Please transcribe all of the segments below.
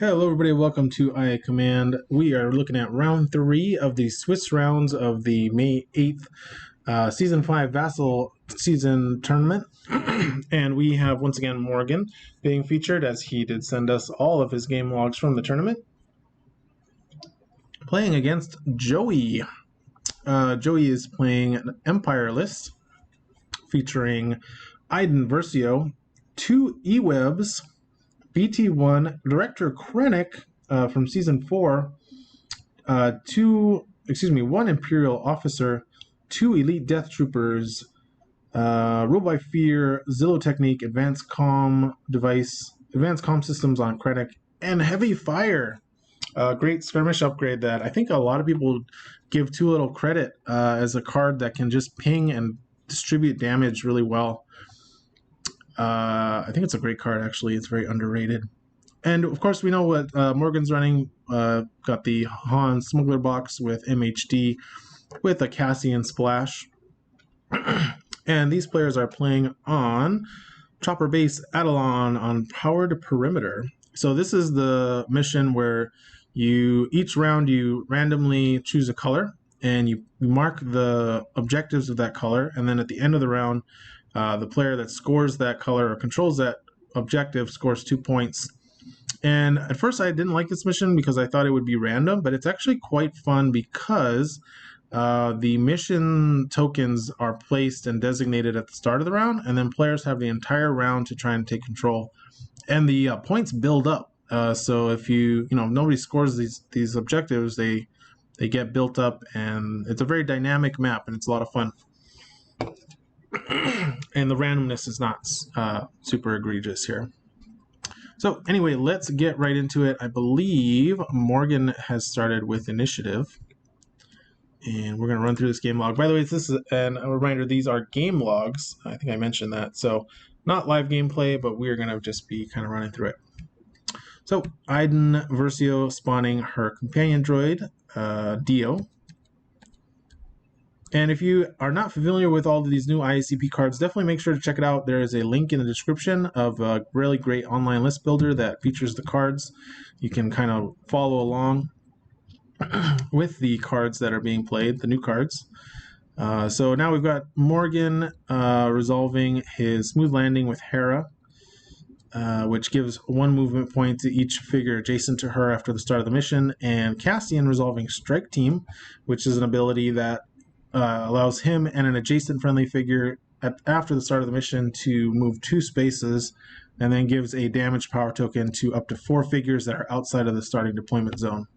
Hello, everybody. Welcome to IA Command. We are looking at round 3 of the Swiss rounds of the May 8th Season 5 Vassal Season Tournament. And we have, once again, Morgan being featured, as he did send us all of his game logs from the tournament. Playing against Joey. Joey is playing an Empire list featuring Iden Versio, 2 E-Webs, BT1, Director Krennic from Season 4, 1 Imperial Officer, 2 Elite Death Troopers, Rule by Fear, Zillow Technique, Advanced Comm Device, Advanced Comm Systems on Krennic, and Heavy Fire. Great skirmish upgrade that I think a lot of people give too little credit as a card that can just ping and distribute damage really well. I think it's a great card, actually. It's very underrated. And, of course, we know what Morgan's running. Got the Han Smuggler box with MHD with a Cassian Splash. And these players are playing on Chopper Base Adelon on Powered Perimeter. So this is the mission where each round you randomly choose a color, and you mark the objectives of that color, and then at the end of the round, the player that scores that color or controls that objective scores 2 points. And at first I didn't like this mission because I thought it would be random, but it's actually quite fun because the mission tokens are placed and designated at the start of the round, and then players have the entire round to try and take control. And the points build up. So if nobody scores these objectives, they get built up, and it's a very dynamic map, and it's a lot of fun. And the randomness is not super egregious here. So anyway, let's get right into it. I believe Morgan has started with initiative. And we're going to run through this game log. By the way, this is a reminder, these are game logs. I think I mentioned that. So not live gameplay, but we're going to just be kind of running through it. So Iden Versio spawning her companion droid, Dio. And if you are not familiar with all of these new IACP cards, definitely make sure to check it out. There is a link in the description of a really great online list builder that features the cards. You can kind of follow along with the cards that are being played, the new cards. So now we've got Morgan resolving his smooth landing with Hera, which gives 1 movement point to each figure adjacent to her after the start of the mission, and Cassian resolving Strike Team, which is an ability that allows him and an adjacent friendly figure after the start of the mission to move 2 spaces, and then gives a damage power token to up to 4 figures that are outside of the starting deployment zone.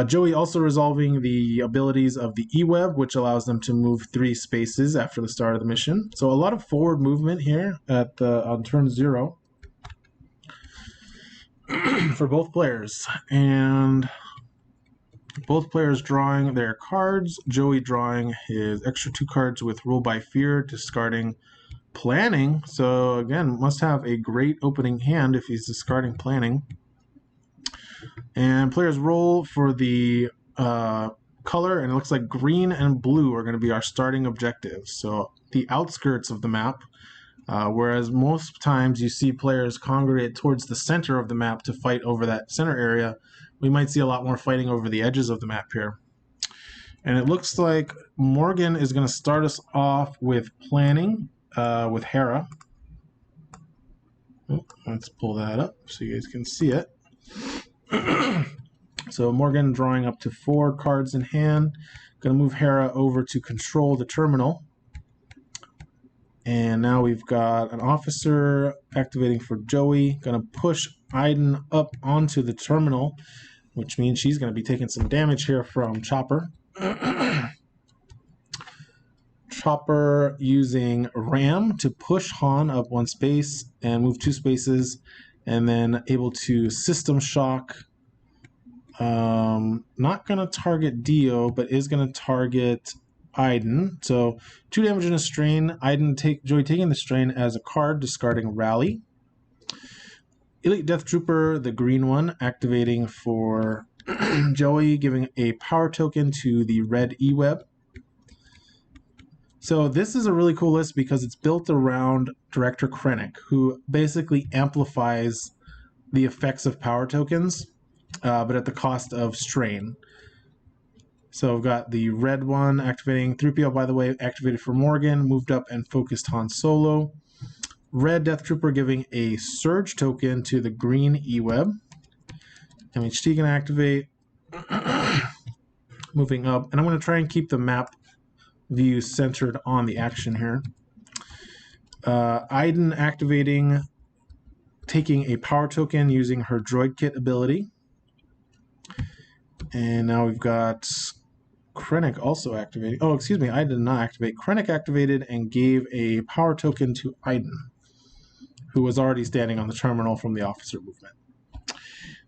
Joey also resolving the abilities of the E-Web, which allows them to move 3 spaces after the start of the mission. So a lot of forward movement here on turn 0 for both players. And both players drawing their cards. Joey drawing his extra 2 cards with Rule by Fear, discarding Planning. So again, must have a great opening hand if he's discarding Planning. And players roll for the color, and it looks like green and blue are going to be our starting objectives. So the outskirts of the map, whereas most times you see players congregate towards the center of the map to fight over that center area, we might see a lot more fighting over the edges of the map here. And it looks like Morgan is going to start us off with Planning with Hera. Let's pull that up so you guys can see it. So Morgan drawing up to 4 cards in hand. Going to move Hera over to control the terminal. And now we've got an officer activating for Joey. Going to push Iden up onto the terminal, which means she's going to be taking some damage here from Chopper. Chopper using Ram to push Han up 1 space and move 2 spaces, and then able to system shock. Not going to target Dio, but is going to target Iden. So 2 damage and a strain. Joey taking the strain as a card, discarding Rally. Elite Death Trooper, the green one, activating for Joey, giving a power token to the red E-Web. So this is a really cool list because it's built around Director Krennic, who basically amplifies the effects of power tokens, but at the cost of strain. So I've got the red one activating 3PO, by the way, activated for Morgan, moved up and focused Han Solo. Red Death Trooper giving a surge token to the green E-Web. MHT can activate. Moving up, and I'm going to try and keep the map view centered on the action here. Iden activating, taking a power token using her droid kit ability. And now we've got Krennic also activating. Oh, excuse me, I did not activate. Krennic activated and gave a power token to Iden, who was already standing on the terminal from the officer movement.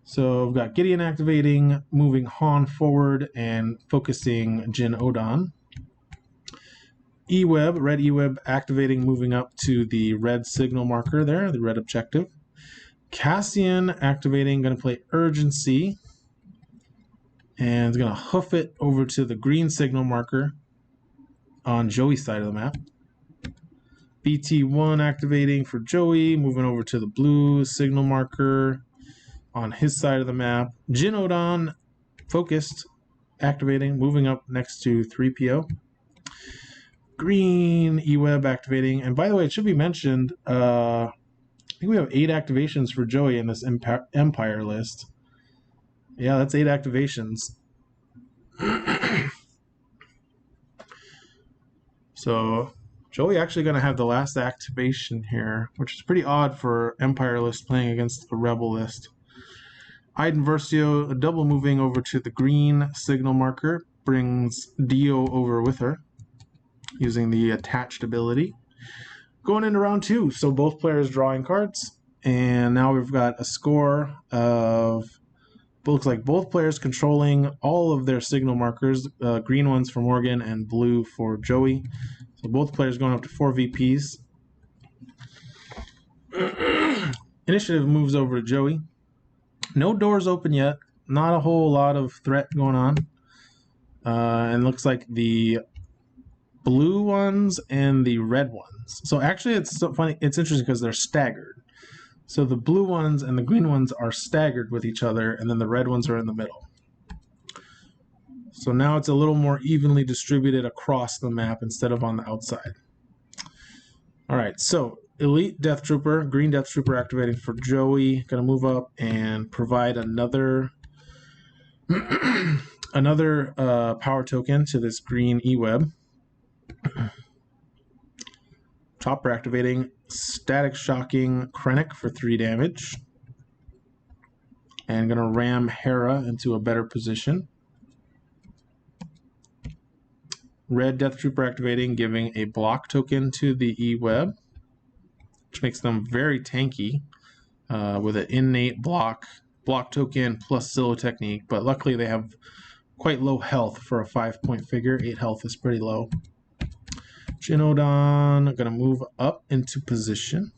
So we've got Gideon activating, moving Han forward, and focusing Jyn Odon. E-Web, red E-Web activating, moving up to the red signal marker there, the red objective. Cassian activating, going to play Urgency, and is going to hoof it over to the green signal marker on Joey's side of the map. BT1 activating for Joey, moving over to the blue signal marker on his side of the map. Jyn Odon focused, activating, moving up next to 3PO. Green E-Web activating, and by the way, it should be mentioned, I think we have 8 activations for Joey in this Empire list. Yeah, that's 8 activations. So Joey actually going to have the last activation here, which is pretty odd for Empire list playing against a Rebel list. Iden Versio double moving over to the green signal marker, brings Dio over with her using the attached ability. Going into round 2, so both players drawing cards, and now we've got a score of, looks like both players controlling all of their signal markers, green ones for Morgan and blue for Joey. So both players going up to 4 VPs. Initiative moves over to Joey. No doors open yet. Not a whole lot of threat going on. And looks like the blue ones and the red ones. So actually it's so funny. It's interesting because they're staggered. So the blue ones and the green ones are staggered with each other, and then the red ones are in the middle. So now it's a little more evenly distributed across the map instead of on the outside. All right, so Elite Death Trooper, Green Death Trooper activating for Joey. Going to move up and provide another another power token to this green E-Web. Chopper activating, Static Shocking Krennic for 3 damage. And going to ram Hera into a better position. Red Death Trooper activating, giving a block token to the E-Web, which makes them very tanky with an innate block token plus Silo Technique. But luckily they have quite low health for a 5-point figure. 8 health is pretty low. Jyn Odon going to move up into position.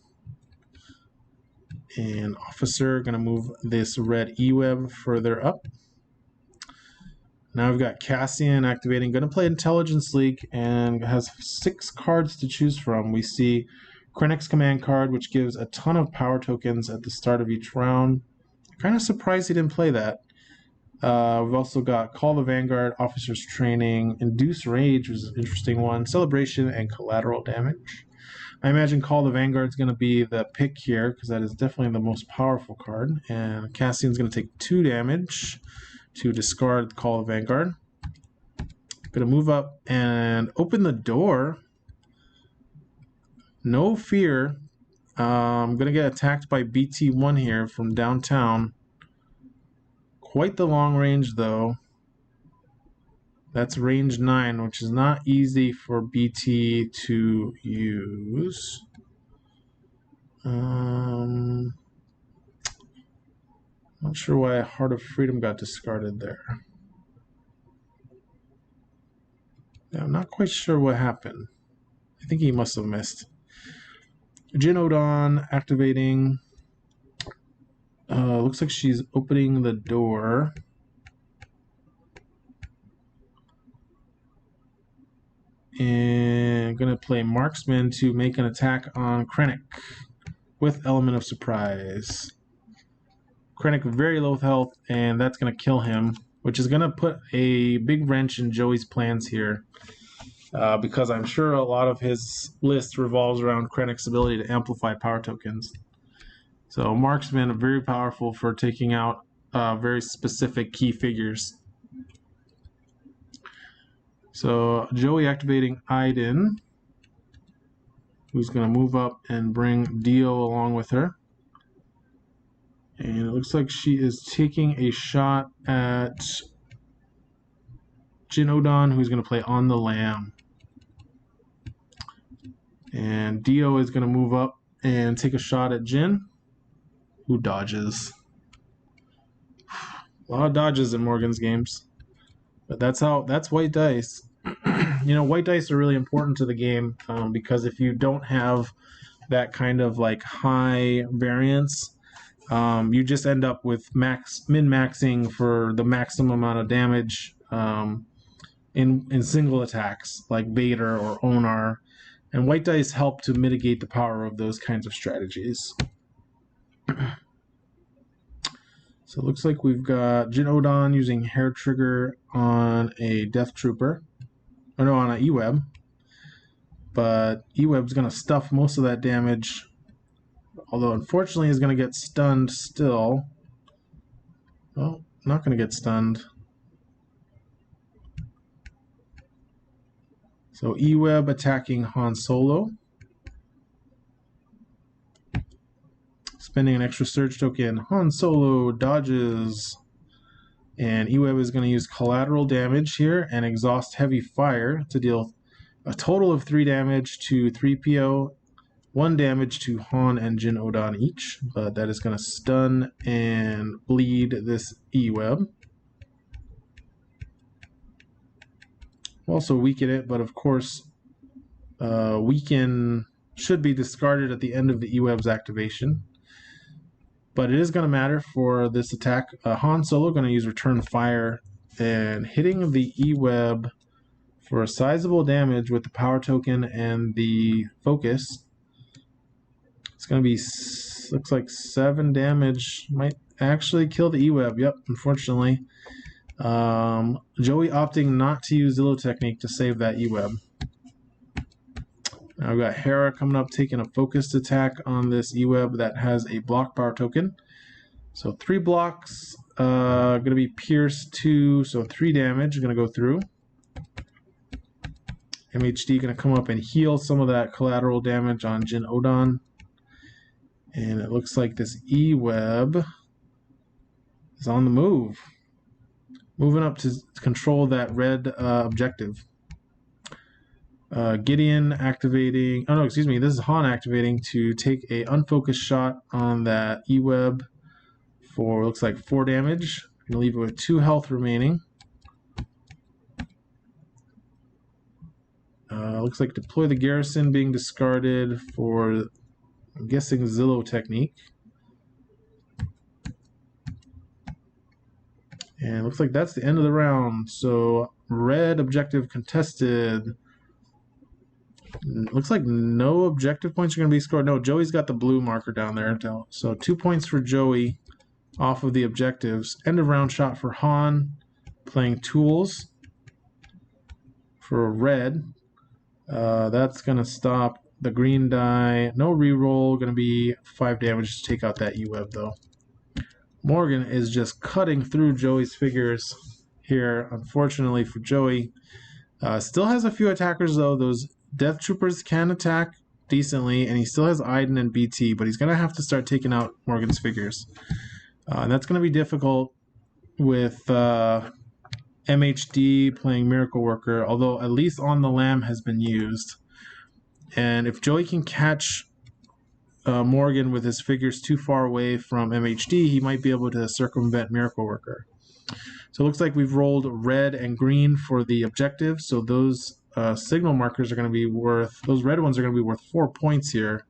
And Officer going to move this red E-Web further up. Now we've got Cassian activating, going to play Intelligence Leak, and has 6 cards to choose from. We see Krennic's command card, which gives a ton of power tokens at the start of each round. Kind of surprised he didn't play that. We've also got Call the Vanguard, Officer's Training, Induce Rage, which is an interesting one, Celebration, and Collateral Damage. I imagine Call the Vanguard is going to be the pick here, because that is definitely the most powerful card. And Cassian's going to take 2 damage to discard Call the Vanguard. Going to move up and open the door. No fear. I'm going to get attacked by BT1 here from downtown. Quite the long range, though. That's range 9, which is not easy for BT to use. Not sure why Heart of Freedom got discarded there. Yeah, I'm not quite sure what happened. I think he must have missed. Jyn Odon activating. Looks like she's opening the door. And gonna play Marksman to make an attack on Krennic with Element of Surprise. Krennic very low health, and that's going to kill him, which is going to put a big wrench in Joey's plans here. Because I'm sure a lot of his list revolves around Krennic's ability to amplify power tokens. So Marksman very powerful for taking out very specific key figures. So Joey activating Iden, who's going to move up and bring Dio along with her. And it looks like she is taking a shot at Jin Odon, who's going to play on the Lamb. And Dio is going to move up and take a shot at Jin, who dodges. A lot of dodges in Morgan's games. But that's white dice. You know, white dice are really important to the game because if you don't have that kind of like high variance, you just end up with min-maxing for the maximum amount of damage in single attacks like Vader or Onar. And white dice help to mitigate the power of those kinds of strategies. So it looks like we've got Jin Odon using Hair Trigger on a Death Trooper. Or no, on an E-Web. But E-Web's going to stuff most of that damage. Although, unfortunately, he's going to get stunned still. Well, not going to get stunned. So E-Web attacking Han Solo. Spending an extra surge token. Han Solo dodges. And E-Web is going to use collateral damage here and exhaust heavy fire to deal a total of 3 damage to 3PO, 1 damage to Han and Jin Odon each. But that is going to stun and bleed this E-Web. Also weaken it, but of course weaken should be discarded at the end of the E-Web's activation. But it is going to matter for this attack. Han Solo going to use Return Fire and hitting the E-Web for a sizable damage with the power token and the focus. It's going to be, looks like 7 damage. Might actually kill the E-Web. Yep, unfortunately. Joey opting not to use Zillow Technique to save that E-Web. Now we've got Hera coming up, taking a focused attack on this E-Web that has a block power token. So 3 blocks, going to be Pierce 2, so 3 damage, going to go through. MHD going to come up and heal some of that collateral damage on Jin Odon. And it looks like this E-Web is on the move. Moving up to control that red objective. Gideon activating, oh no, excuse me, this is Han activating to take a unfocused shot on that E-Web for, looks like 4 damage. I'm going to leave it with 2 health remaining. Looks like deploy the garrison being discarded for, I'm guessing, Zillow Technique. And it looks like that's the end of the round. So red objective contested. Looks like no objective points are going to be scored. No, Joey's got the blue marker down there. So 2 points for Joey off of the objectives. End of round shot for Han, playing tools for red. That's going to stop the green die. No reroll. Going to be 5 damage to take out that E-Web though. Morgan is just cutting through Joey's figures here, unfortunately for Joey. Still has a few attackers though. Those Death Troopers can attack decently, and he still has Iden and BT, but he's going to have to start taking out Morgan's figures. And that's going to be difficult with MHD playing Miracle Worker, although at least On the Lamb has been used. And if Joey can catch Morgan with his figures too far away from MHD, he might be able to circumvent Miracle Worker. So it looks like we've rolled red and green for the objective, so those signal markers are going to be worth, those red ones are going to be worth 4 points here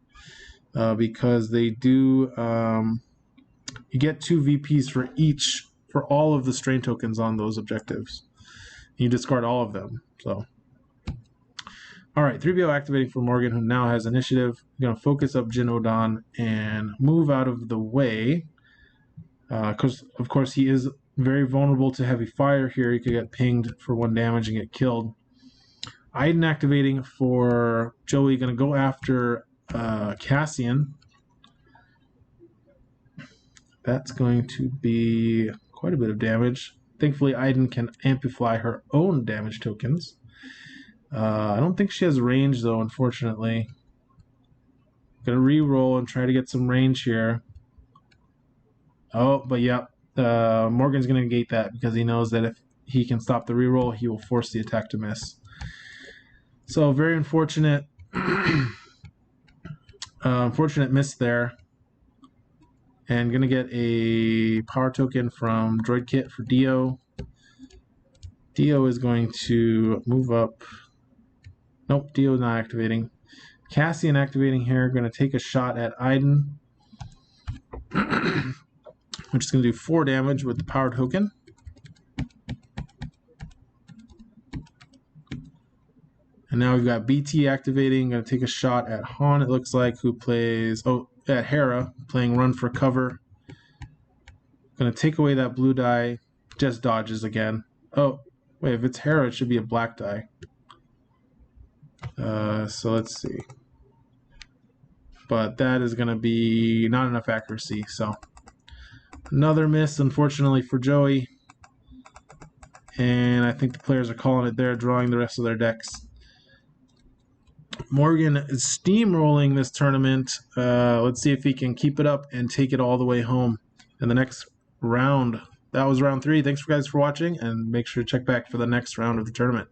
because they do, you get 2 VPs for each, for all of the strain tokens on those objectives. You discard all of them. So, all right, 3BO activating for Morgan, who now has initiative. We're going to focus up Jin Odon and move out of the way. Because, of course, he is very vulnerable to heavy fire here. He could get pinged for 1 damage and get killed. Iden activating for Joey, going to go after Cassian. That's going to be quite a bit of damage. Thankfully, Iden can amplify her own damage tokens. I don't think she has range, though, unfortunately. Going to re-roll and try to get some range here. Oh, but yeah, Morgan's going to negate that because he knows that if he can stop the re-roll, he will force the attack to miss. So, very unfortunate. Unfortunate miss there. And going to get a power token from Droid Kit for Dio. Dio is going to move up. Nope, Dio is not activating. Cassian activating here, going to take a shot at Iden, which is going to do 4 damage with the power token. And now we've got BT activating, going to take a shot at Han, it looks like, who plays, at Hera, playing Run for Cover. Going to take away that blue die, just dodges again. Oh, wait, if it's Hera, it should be a black die. So let's see. But that is going to be not enough accuracy, so another miss, unfortunately, for Joey. And I think the players are calling it there, drawing the rest of their decks. Morgan is steamrolling this tournament. Let's see if he can keep it up and take it all the way home in the next round. That was round 3. Thanks guys for watching, and make sure to check back for the next round of the tournament.